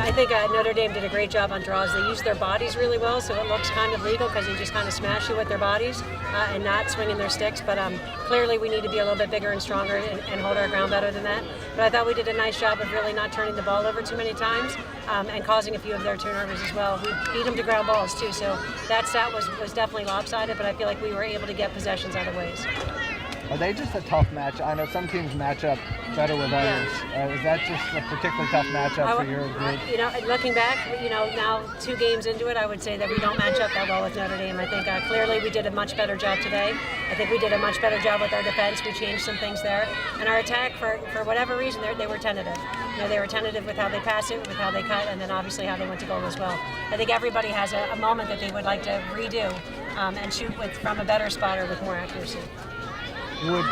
I think Notre Dame did a great job on draws. They used their bodies really well, so it looks kind of legal because they just kind of smash you with their bodies and not swinging their sticks. But clearly we need to be a little bit bigger and stronger and hold our ground better than that. But I thought we did a nice job of really not turning the ball over too many times and causing a few of their turnovers as well. We beat them to ground balls too, so that stat was definitely lopsided, but I feel like we were able to get possessions other ways. Are they just a tough match? I know some teams match up better with others. Is that just a particularly tough matchup for your group? Looking back, now 2 games into it, I would say that we don't match up that well with Notre Dame. I think clearly we did a much better job today. I think we did a much better job with our defense. We changed some things there. And our attack, for whatever reason, they were tentative. They were tentative with how they pass it, with how they cut, and then obviously how they went to goal as well. I think everybody has a moment that they would like to redo and shoot from a better spot or with more accuracy. Would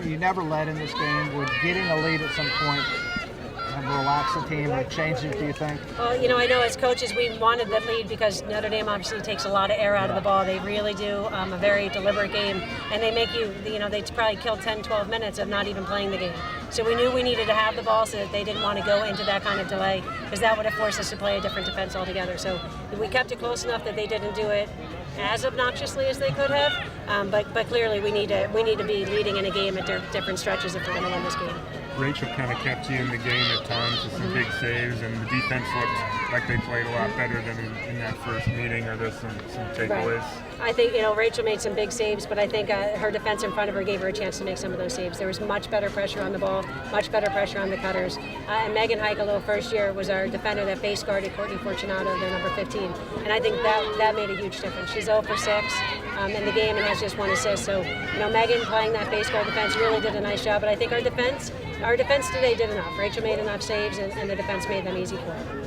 you never led in this game, would getting a lead at some point have relaxed the team or changed it, do you think? Well, I know as coaches we wanted the lead because Notre Dame obviously takes a lot of air out of the ball. They really do a very deliberate game, and they make they probably killed 10, 12 minutes of not even playing the game. So we knew we needed to have the ball so that they didn't want to go into that kind of delay because that would have forced us to play a different defense altogether. So we kept it close enough that they didn't do it as obnoxiously as they could have, but clearly we need to be leading in a game at different stretches if we're going to win this game. Rachel kind of kept you in the game at times with some big saves, and the defense looked like they played a lot better than in that first meeting. Are there some takeaways? Right. I think Rachel made some big saves, but I think her defense in front of her gave her a chance to make some of those saves. There was much better pressure on the ball, much better pressure on the cutters. And Megan Heikkelo, first year, was our defender that base guarded Courtney Fortunato, their number 15. And I think that made a huge difference. She's 0 for 6 in the game and has just 1 assist. So Megan playing that base guard defense really did a nice job. But I think our defense today did enough. Rachel made enough saves, and the defense made them easy for her.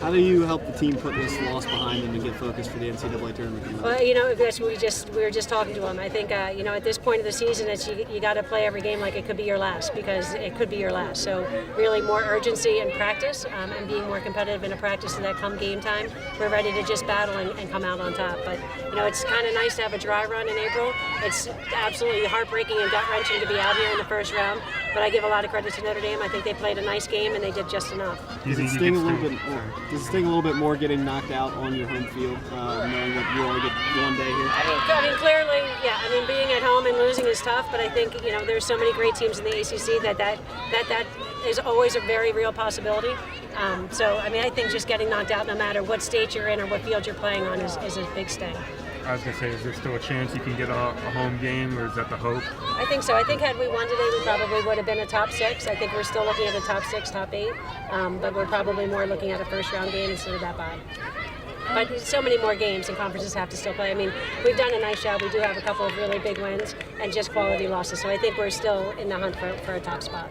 How do you help the team put this loss behind them and get focused for the NCAA tournament? Well, we were just talking to them. I think, at this point of the season, you got to play every game like it could be your last because it could be your last. So really more urgency in practice and being more competitive in a practice so that come game time, we're ready to just battle and come out on top. But, it's kind of nice to have a dry run in April. It's absolutely heartbreaking and gut-wrenching to be out here in the first round. But I give a lot of credit to Notre Dame. I think they played a nice game and they did just enough. Does it sting a little bit more getting knocked out on your home field, knowing that you only get 1 day here? I mean, clearly, yeah. I mean, being at home and losing is tough, but I think there's so many great teams in the ACC that is always a very real possibility. I think just getting knocked out, no matter what state you're in or what field you're playing on, is a big sting. I was going to say, is there still a chance you can get a home game, or is that the hope? I think so. I think had we won today, we probably would have been a top 6. I think we're still looking at a top 6, top 8, but we're probably more looking at a first-round game instead of that bye. But so many more games and conferences have to still play. I mean, we've done a nice job. We do have a couple of really big wins and just quality losses. So I think we're still in the hunt for a top spot.